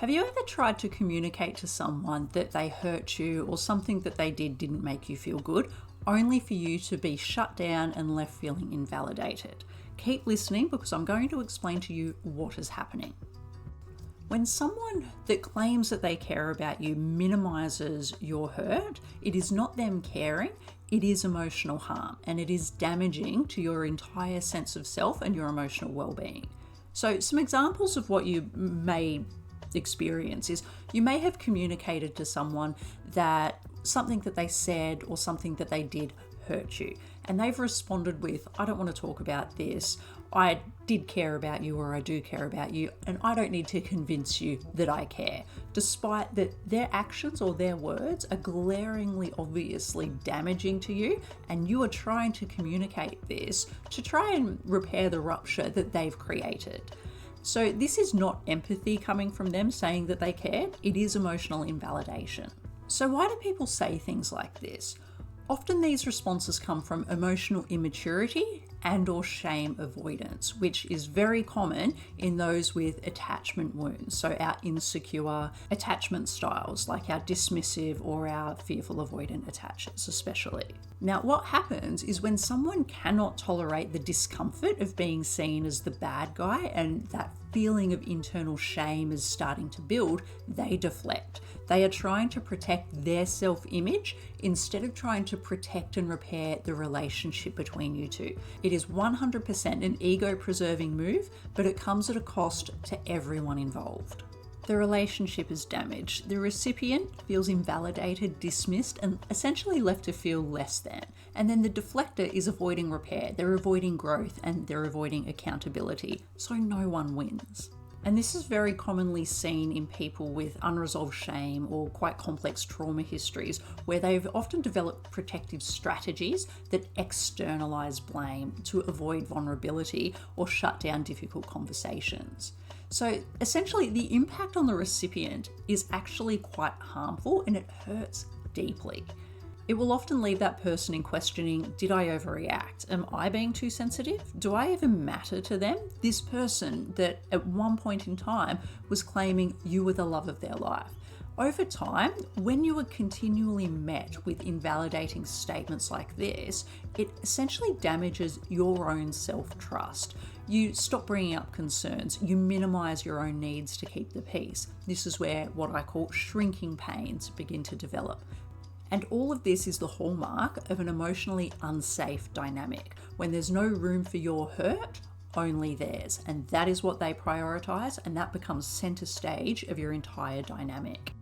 Have you ever tried to communicate to someone that they hurt you or something that they did didn't make you feel good, only for you to be shut down and left feeling invalidated? Keep listening because I'm going to explain to you what is happening. When someone that claims that they care about you minimizes your hurt, it is not them caring, it is emotional harm, and it is damaging to your entire sense of self and your emotional well-being. So some examples of what you may experience is you may have communicated to someone that something that they said or something that they did hurt you, and they've responded with, I don't want to talk about this, I did care about you, or I do care about you, and I don't need to convince you that I care, despite that their actions or their words are glaringly obviously damaging to you, and you are trying to communicate this to try and repair the rupture that they've created. So this is not empathy coming from them saying that they cared, it is emotional invalidation. So why do people say things like this? Often these responses come from emotional immaturity and or shame avoidance, which is very common in those with attachment wounds. So our insecure attachment styles, like our dismissive or our fearful avoidant attachers especially. Now, what happens is when someone cannot tolerate the discomfort of being seen as the bad guy and that feeling of internal shame is starting to build, they deflect. They are trying to protect their self-image instead of trying to protect and repair the relationship between you two. It is 100% an ego-preserving move, but it comes at a cost to everyone involved. The relationship is damaged. The recipient feels invalidated, dismissed, and essentially left to feel less than. And then the deflector is avoiding repair. They're avoiding growth and they're avoiding accountability. So no one wins. And this is very commonly seen in people with unresolved shame or quite complex trauma histories, where they've often developed protective strategies that externalize blame to avoid vulnerability or shut down difficult conversations. So essentially, the impact on the recipient is actually quite harmful and it hurts deeply. It will often leave that person in questioning, did I overreact? Am I being too sensitive? Do I even matter to them? This person that at one point in time was claiming you were the love of their life. Over time, when you are continually met with invalidating statements like this, it essentially damages your own self-trust. You stop bringing up concerns, you minimize your own needs to keep the peace. This is where what I call shrinking pains begin to develop. And all of this is the hallmark of an emotionally unsafe dynamic, when there's no room for your hurt, only theirs. And that is what they prioritize, and that becomes center stage of your entire dynamic.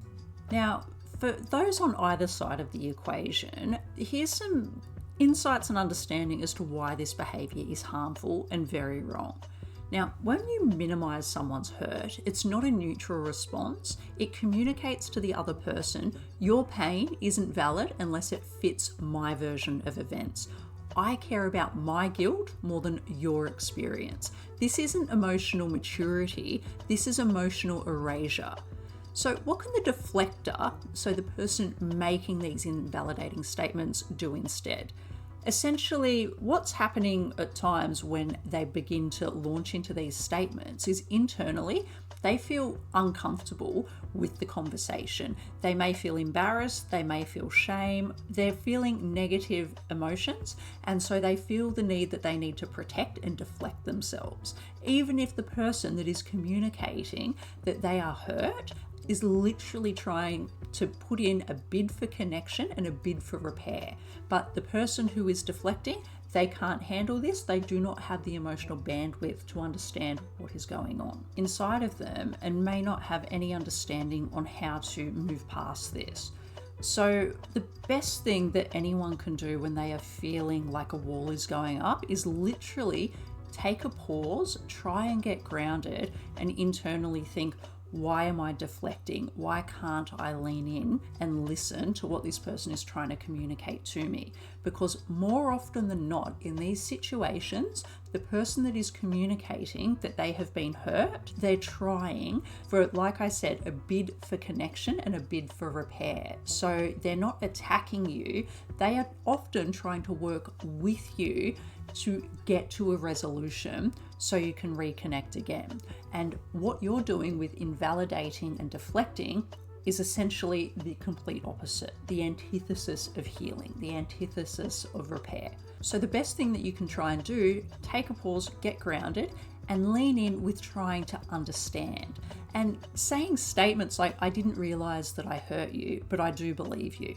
Now, for those on either side of the equation, here's some insights and understanding as to why this behavior is harmful and very wrong. Now, when you minimize someone's hurt, it's not a neutral response. It communicates to the other person, your pain isn't valid unless it fits my version of events. I care about my guilt more than your experience. This isn't emotional maturity, this is emotional erasure. So what can the deflector, so the person making these invalidating statements, do instead? Essentially, what's happening at times when they begin to launch into these statements is internally, they feel uncomfortable with the conversation. They may feel embarrassed, they may feel shame, they're feeling negative emotions, and so they feel the need that they need to protect and deflect themselves. Even if the person that is communicating that they are hurt is literally trying to put in a bid for connection and a bid for repair. But the person who is deflecting, they can't handle this. They do not have the emotional bandwidth to understand what is going on inside of them and may not have any understanding on how to move past this. So the best thing that anyone can do when they are feeling like a wall is going up is literally take a pause, try and get grounded, and internally think, why am I deflecting? Why can't I lean in and listen to what this person is trying to communicate to me? Because more often than not, in these situations, the person that is communicating that they have been hurt, they're trying for, like I said, a bid for connection and a bid for repair. So they're not attacking you. They are often trying to work with you to get to a resolution so you can reconnect again. And what you're doing with invalidating and deflecting is essentially the complete opposite, the antithesis of healing, the antithesis of repair. So the best thing that you can try and do, take a pause, get grounded, and lean in with trying to understand. And saying statements like, I didn't realize that I hurt you, but I do believe you.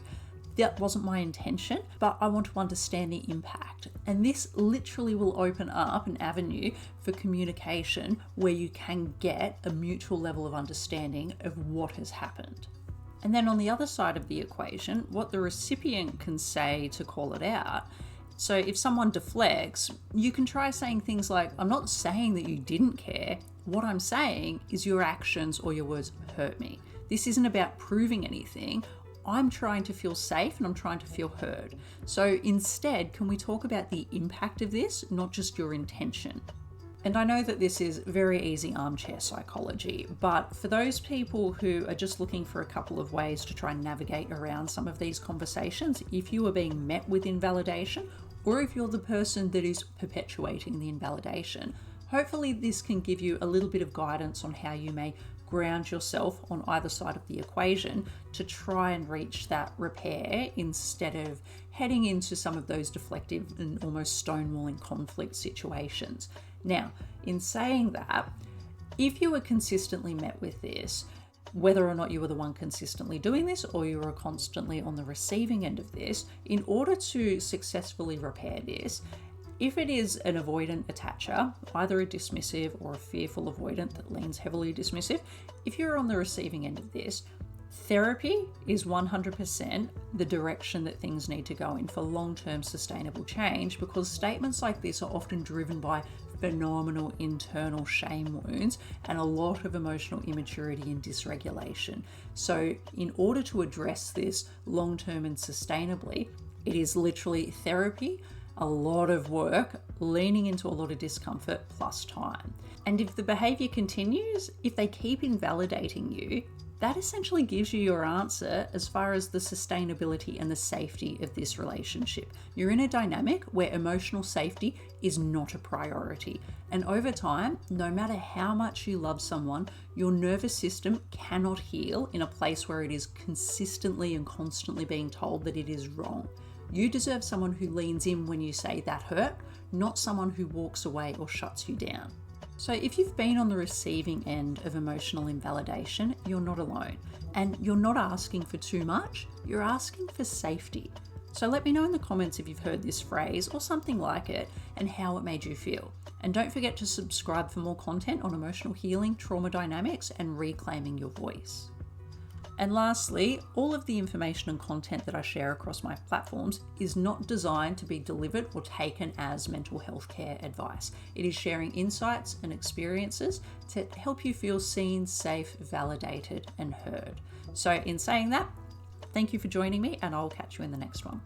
That wasn't my intention, but I want to understand the impact. And this literally will open up an avenue for communication where you can get a mutual level of understanding of what has happened. And then on the other side of the equation, what the recipient can say to call it out. So if someone deflects, you can try saying things like, I'm not saying that you didn't care. What I'm saying is your actions or your words hurt me. This isn't about proving anything. I'm trying to feel safe and I'm trying to feel heard. So instead, can we talk about the impact of this, not just your intention? And I know that this is very easy armchair psychology, but for those people who are just looking for a couple of ways to try and navigate around some of these conversations, if you are being met with invalidation, or if you're the person that is perpetuating the invalidation, hopefully this can give you a little bit of guidance on how you may ground yourself on either side of the equation to try and reach that repair instead of heading into some of those deflective and almost stonewalling conflict situations. Now, in saying that, if you were consistently met with this, whether or not you were the one consistently doing this or you were constantly on the receiving end of this, in order to successfully repair this, if it is an avoidant attacher, either a dismissive or a fearful avoidant that leans heavily dismissive, if you're on the receiving end of this, therapy is 100% the direction that things need to go in for long-term sustainable change, because statements like this are often driven by phenomenal internal shame wounds and a lot of emotional immaturity and dysregulation. So in order to address this long-term and sustainably, it is literally therapy, a lot of work, leaning into a lot of discomfort plus time. And if the behavior continues, if they keep invalidating you, that essentially gives you your answer as far as the sustainability and the safety of this relationship. You're in a dynamic where emotional safety is not a priority. And over time, no matter how much you love someone, your nervous system cannot heal in a place where it is consistently and constantly being told that it is wrong. You deserve someone who leans in when you say that hurt, not someone who walks away or shuts you down. So if you've been on the receiving end of emotional invalidation, you're not alone. And you're not asking for too much, you're asking for safety. So let me know in the comments if you've heard this phrase or something like it and how it made you feel. And don't forget to subscribe for more content on emotional healing, trauma dynamics, and reclaiming your voice. And lastly, all of the information and content that I share across my platforms is not designed to be delivered or taken as mental health care advice. It is sharing insights and experiences to help you feel seen, safe, validated, and heard. So in saying that, thank you for joining me, and I'll catch you in the next one.